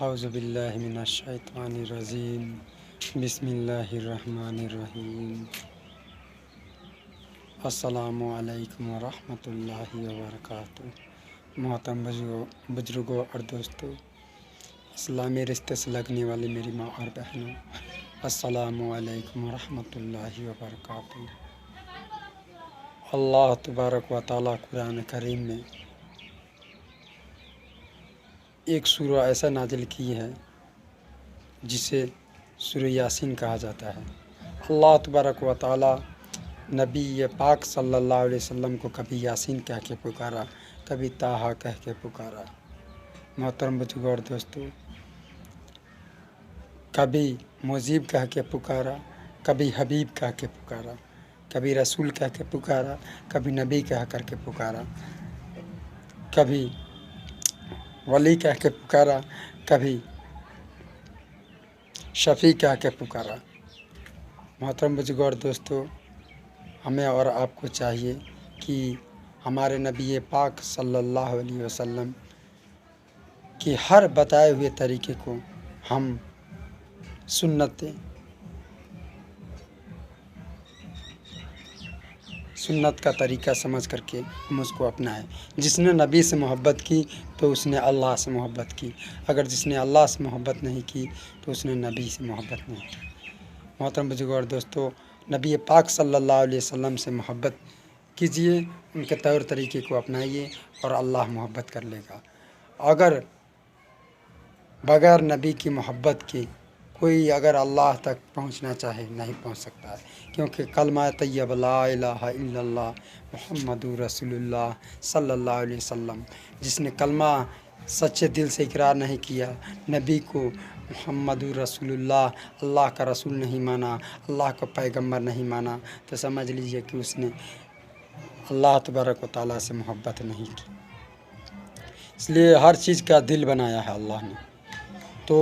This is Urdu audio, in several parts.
اعوذ باللہ من الشیطان الرجیم بسم اللہ الرحمن الرحیم السلام علیکم ورحمۃ اللہ وبرکاتہ۔ محترم بزرگوں اور دوستوں، اسلامی رشتے سے لگنے والی میری ماں اور بہنوں، السلام علیکم ورحمۃ اللہ وبرکاتہ۔ اللہ تبارک و تعالیٰ قرآن کریم میں ایک سورہ ایسا نازل کی ہے جسے سورہ یاسین کہا جاتا ہے۔ اللہ تبارک و تعالیٰ نبی پاک صلی اللہ علیہ وسلم کو کبھی یاسین کہہ کے پکارا، کبھی طٰہٰ کہہ کے پکارا۔ محترم بزرگوں اور دوستوں، کبھی مجیب کہہ کے پکارا، کبھی حبیب کہہ کے پکارا، کبھی رسول کہہ کے پکارا، کبھی نبی کہہ کر کے پکارا، کبھی ولی کہہ کے پکارا، کبھی شفیع کہہ کے پکارا۔ محترم بزرگوں اور دوستوں، ہمیں اور آپ کو چاہیے کہ ہمارے نبی پاک صلی اللہ علیہ وسلم کے ہر بتائے ہوئے طریقے کو ہم سنت کا طریقہ سمجھ کر کے ہم اس کو اپنائیں۔ جس نے نبی سے محبت کی تو اس نے اللہ سے محبت کی، اگر جس نے اللہ سے محبت نہیں کی تو اس نے نبی سے محبت نہیں کی۔ محترم بزرگوں اور دوستوں، نبی پاک صلی اللہ علیہ وسلم سے محبت کیجیے، ان کے طور طریقے کو اپنائیے اور اللہ محبت کر لے گا۔ اگر بغیر نبی کی محبت کے کوئی اگر اللہ تک پہنچنا چاہے نہیں پہنچ سکتا ہے، کیونکہ کلمہ طیب لا الہ الا اللہ محمد رسول اللہ صلی اللہ علیہ وسلم، جس نے کلمہ سچے دل سے اقرار نہیں کیا، نبی کو محمد رسول اللہ اللہ کا رسول نہیں مانا، اللہ کا پیغمبر نہیں مانا، تو سمجھ لیجئے کہ اس نے اللہ تبارک و تعالیٰ سے محبت نہیں کی۔ اس لیے ہر چیز کا دل بنایا ہے اللہ نے، تو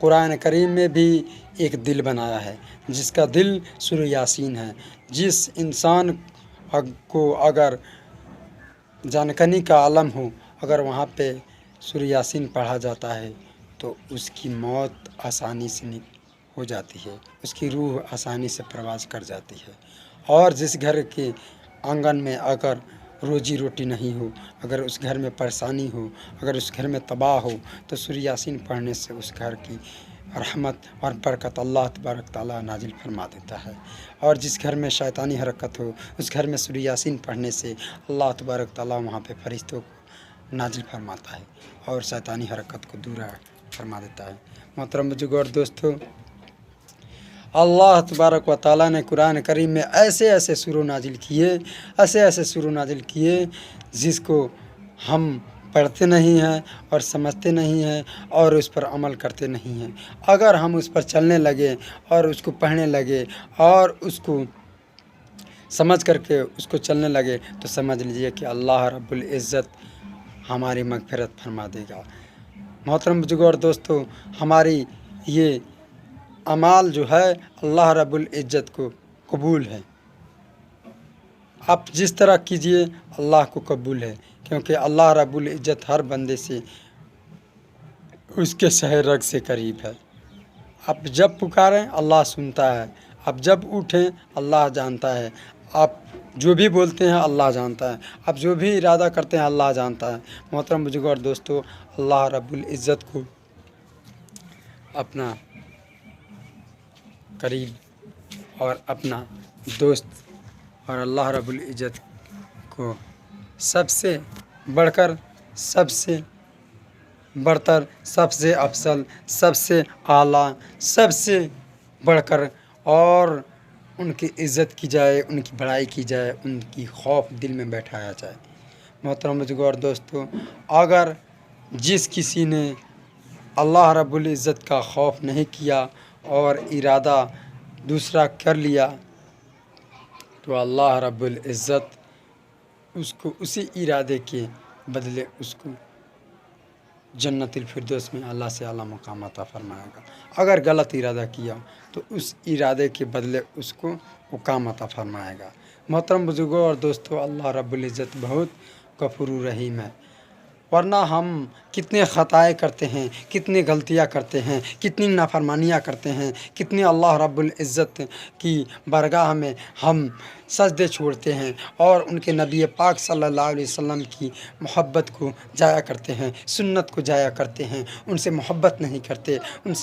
قرآن کریم میں بھی ایک دل بنایا ہے جس کا دل سورہ یاسین ہے۔ جس انسان کو اگر جانکنی کا عالم ہو، اگر وہاں پہ سورہ یاسین پڑھا جاتا ہے تو اس کی موت آسانی سے ہو جاتی ہے، اس کی روح آسانی سے پرواز کر جاتی ہے۔ اور جس گھر کے آنگن میں اگر روزی روٹی نہیں ہو، اگر اس گھر میں پریشانی ہو، اگر اس گھر میں تباہ ہو، تو سورہ یاسین پڑھنے سے اس گھر کی رحمت اور برکت اللہ تبارک تعالیٰ نازل فرما دیتا ہے۔ اور جس گھر میں شیطانی حرکت ہو، اس گھر میں سورہ یاسین پڑھنے سے اللہ تبارک تعالیٰ وہاں پہ فرشتوں کو نازل فرماتا ہے اور شیطانی حرکت کو دور فرما دیتا ہے۔ محترم بزرگوں اور دوستوں، اللہ تبارک و تعالیٰ نے قرآن کریم میں ایسے سورہ نازل کیے جس کو ہم پڑھتے نہیں ہیں اور سمجھتے نہیں ہیں اور اس پر عمل کرتے نہیں ہیں۔ اگر ہم اس پر چلنے لگے اور اس کو پڑھنے لگے اور اس کو سمجھ کر کے اس کو چلنے لگے تو سمجھ لیجیے کہ اللہ رب العزت ہماری مغفرت فرما دے گا۔ محترم بزرگوں اور دوستوں، ہماری یہ اعمال جو ہے اللہ رب العزت کو قبول ہے۔ آپ جس طرح کیجئے اللہ کو قبول ہے، کیونکہ اللہ رب العزت ہر بندے سے اس کے سہ رگ سے قریب ہے۔ آپ جب پکاریں اللہ سنتا ہے، آپ جب اٹھیں اللہ جانتا ہے، آپ جو بھی بولتے ہیں اللہ جانتا ہے، آپ جو بھی ارادہ کرتے ہیں اللہ جانتا ہے۔ محترم بزرگوں اور دوستوں، اللہ رب العزت کو اپنا قریب اور اپنا دوست اور اللہ رب العزت کو سب سے بڑھ کر، سب سے برتر، سب سے افضل، سب سے اعلیٰ، سب سے بڑھ کر اور ان کی عزت کی جائے، ان کی بڑائی کی جائے، ان کی خوف دل میں بیٹھایا جائے۔ محترم بزرگوں اور دوستوں، اگر جس کسی نے اللہ رب العزت کا خوف نہیں کیا اور ارادہ دوسرا کر لیا تو اللہ رب العزت اس کو اسی ارادے کے بدلے اس کو جنت الفردوس میں اللہ سے اعلیٰ مقام عطا فرمائے گا۔ اگر غلط ارادہ کیا تو اس ارادے کے بدلے اس کو مقام عطا فرمائے گا۔ محترم بزرگوں اور دوستوں، اللہ رب العزت بہت غفور رحیم ہے۔ ورنہ ہم کتنے خطائیں کرتے ہیں، کتنی غلطیاں کرتے ہیں، کتنی نافرمانیاں کرتے ہیں، کتنی اللہ رب العزت کی بارگاہ میں ہم سجدے چھوڑتے ہیں اور ان کے نبی پاک صلی اللہ علیہ وسلم کی محبت کو ضائع کرتے ہیں، سنت کو ضائع کرتے ہیں، ان سے محبت نہیں کرتے، ان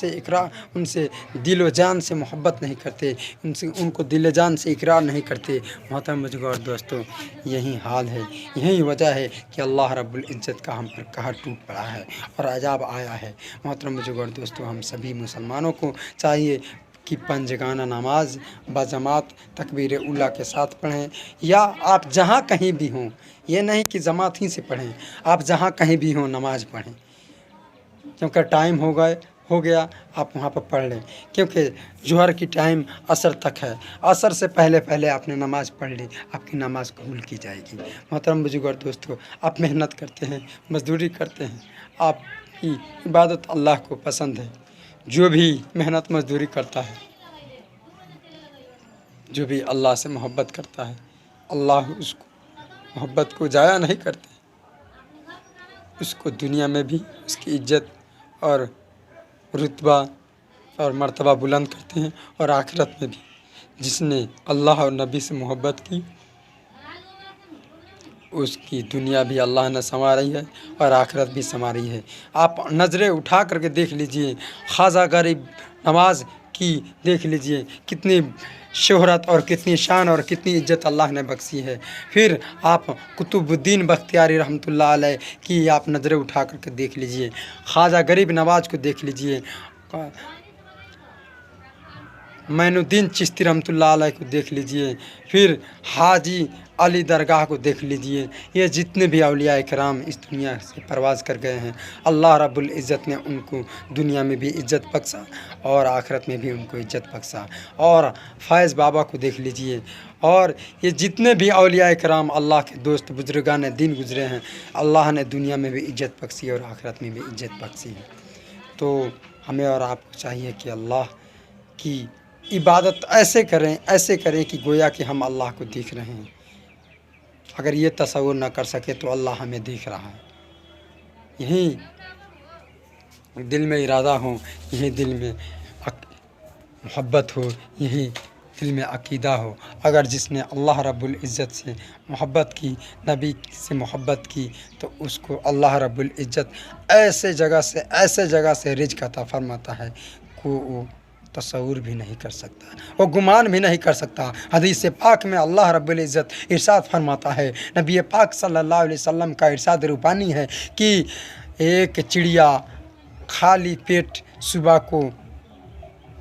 سے دل و جان سے محبت نہیں کرتے، ان کو دل و جان سے اقرار نہیں کرتے۔ محترم بزرگوں اور دوستوں، یہی حال ہے، یہی وجہ ہے کہ اللہ رب العزت کا ہم پر قہر ٹوٹ پڑا ہے اور عذاب آیا ہے۔ محترم بزرگوں اور دوستوں، ہم سبھی مسلمانوں کو چاہیے کہ پنجگانہ نماز بجماعت تکبیر اولیٰ کے ساتھ پڑھیں، یا آپ جہاں کہیں بھی ہوں، یہ نہیں کہ جماعت ہی سے پڑھیں، آپ جہاں کہیں بھی ہوں نماز پڑھیں، کیونکہ ٹائم ہو گیا آپ وہاں پر پڑھ لیں، کیونکہ ظہر کی ٹائم عصر تک ہے، عصر سے پہلے آپ نے نماز پڑھ لی، آپ کی نماز قبول کی جائے گی۔ محترم بزرگوں اور دوستو، آپ محنت کرتے ہیں، مزدوری کرتے ہیں، آپ کی عبادت اللہ کو پسند ہے۔ جو بھی محنت مزدوری کرتا ہے، جو بھی اللہ سے محبت کرتا ہے، اللہ اس کو محبت کو ضائع نہیں کرتے، اس کو دنیا میں بھی اس کی عزت اور رتبہ اور مرتبہ بلند کرتے ہیں، اور آخرت میں بھی جس نے اللہ اور نبی سے محبت کی اس کی دنیا بھی اللہ نے سنواری ہے اور آخرت بھی سنواری ہے۔ آپ نظریں اٹھا کر کے دیکھ لیجئے، خواجہ غریب نواز کی دیکھ لیجئے، کتنی شہرت اور کتنی شان اور کتنی عزت اللہ نے بخشی ہے۔ پھر آپ قطب الدین بختیاری رحمۃ اللہ علیہ کی آپ نظریں اٹھا کر کے دیکھ لیجئے، خواجہ غریب نواز کو دیکھ لیجئے، معین الدین چشتی رحمۃ اللہ علیہ کو دیکھ لیجئے، پھر حاجی علی درگاہ کو دیکھ لیجئے۔ یہ جتنے بھی اولیاء کرام اس دنیا سے پرواز کر گئے ہیں، اللہ رب العزت نے ان کو دنیا میں بھی عزت بخشا اور آخرت میں بھی ان کو عزت بخشا۔ اور فیض بابا کو دیکھ لیجئے، اور یہ جتنے بھی اولیاء کرام اللہ کے دوست بزرگان دین گزرے ہیں، اللہ نے دنیا میں بھی عزت بخشی اور آخرت میں بھی عزت بخشی ہے۔ تو ہمیں اور آپ کو چاہیے کہ اللہ کی عبادت ایسے کریں کہ گویا کہ ہم اللہ کو دیکھ رہے ہیں۔ اگر یہ تصور نہ کر سکے تو اللہ ہمیں دیکھ رہا ہے۔ یہی دل میں ارادہ ہو، یہی دل میں محبت ہو، یہی دل میں عقیدہ ہو، اگر جس نے اللہ رب العزت سے محبت کی، نبی سے محبت کی، تو اس کو اللہ رب العزت ایسے جگہ سے رزق عطا فرماتا ہے کہ وہ تصور بھی نہیں کر سکتا، وہ گمان بھی نہیں کر سکتا۔ حدیث پاک میں اللہ رب العزت ارشاد فرماتا ہے، نبی پاک صلی اللہ علیہ وسلم کا ارشاد ربانی ہے کہ ایک چڑیا خالی پیٹ صبح کو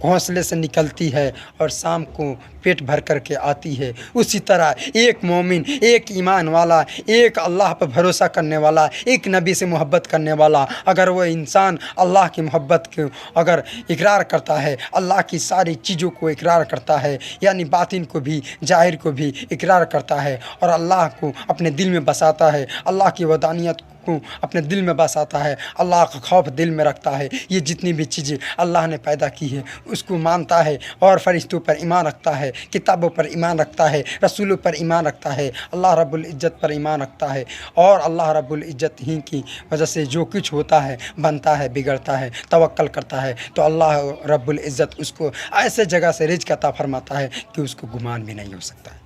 گھونسلے سے نکلتی ہے اور شام کو پیٹ بھر کر کے آتی ہے، اسی طرح ایک مومن، ایک ایمان والا، ایک اللہ پر بھروسہ کرنے والا، ایک نبی سے محبت کرنے والا، اگر وہ انسان اللہ کی محبت کو اگر اقرار کرتا ہے، اللہ کی ساری چیزوں کو اقرار کرتا ہے، یعنی باطن کو بھی ظاہر کو بھی اقرار کرتا ہے، اور اللہ کو اپنے دل میں بساتا ہے، اللہ کی وحدانیت کو اپنے دل میں بساتا ہے، اللہ کا خوف دل میں رکھتا ہے، یہ جتنی بھی چیزیں اللہ نے پیدا کی ہے اس کو مانتا ہے، اور فرشتوں پر ایمان رکھتا ہے، کتابوں پر ایمان رکھتا ہے، رسولوں پر ایمان رکھتا ہے، اللہ رب العزت پر ایمان رکھتا ہے، اور اللہ رب العزت ہی کی وجہ سے جو کچھ ہوتا ہے، بنتا ہے، بگڑتا ہے، توکل کرتا ہے، تو اللہ رب العزت اس کو ایسے جگہ سے رزق عطا فرماتا ہے کہ اس کو گمان بھی نہیں ہو سکتا ہے۔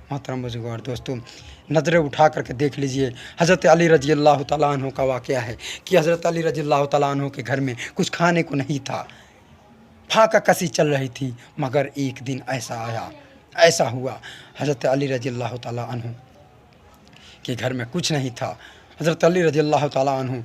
محترم بزرگوں اور دوستوں، نظریں اٹھا کر کے دیکھ لیجئے، حضرت علی رضی اللہ تعالیٰ عنہ کا واقعہ ہے کہ حضرت علی رضی اللہ تعالیٰ عنہ کے گھر میں کچھ کھانے کو نہیں تھا، پھاکا کسی چل رہی تھی، مگر ایک دن ایسا ہوا حضرت علی رضی اللہ تعالیٰ عنہ کے گھر میں کچھ نہیں تھا۔ حضرت علی رضی اللہ تعالیٰ عنہ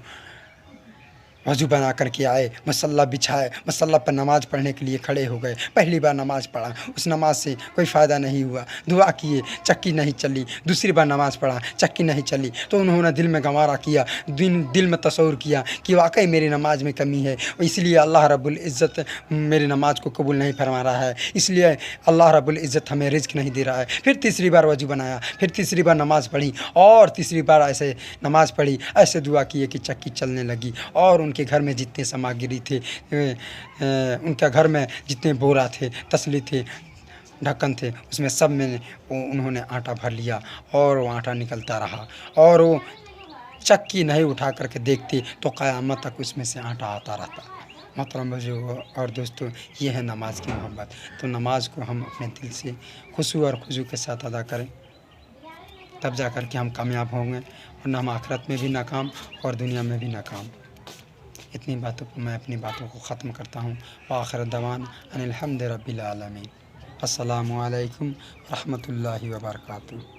وضو بنا کر کے آئے، مصلی بچھائے، مصلی پر نماز پڑھنے کے لیے کھڑے ہو گئے، پہلی بار نماز پڑھا، اس نماز سے کوئی فائدہ نہیں ہوا، دعا کیے، چکی نہیں چلی، دوسری بار نماز پڑھا، چکی نہیں چلی، تو انہوں نے دل میں گوارا کیا، دل میں تصور کیا کہ واقعی میری نماز میں کمی ہے، اس لیے اللہ رب العزت میری نماز کو قبول نہیں فرما رہا ہے، اس لیے اللہ رب العزت ہمیں رزق نہیں دے رہا ہے۔ پھر تیسری بار وضو بنایا، پھر تیسری بار نماز پڑھی، اور تیسری بار ایسے نماز پڑھی، ایسے دعا کیے کہ چکی چلنے لگی، اور ان کے گھر میں جتنے سامگری تھے، ان کے گھر میں جتنے بورا تھے، تسلی تھے، ڈھکن تھے، اس میں سب میں انہوں نے آٹا بھر لیا، اور وہ آٹا نکلتا رہا، اور وہ چکی نہیں اٹھا کر کے دیکھتی تو قیامت تک اس میں سے آٹا آتا رہتا۔ محترم بزرگوں اور دوستوں، یہ ہے نماز کی محبت۔ تو نماز کو ہم اپنے دل سے خشوع اور خضوع کے ساتھ ادا کریں، تب جا کر کے ہم کامیاب ہوں گے، ورنہ ہم آخرت میں بھی ناکام اور دنیا میں بھی ناکام۔ اتنی باتوں کو میں اپنی باتوں کو ختم کرتا ہوں۔ وآخر دعوانا ان الحمد رب العالمین۔ السلام علیکم ورحمۃ اللہ وبرکاتہ۔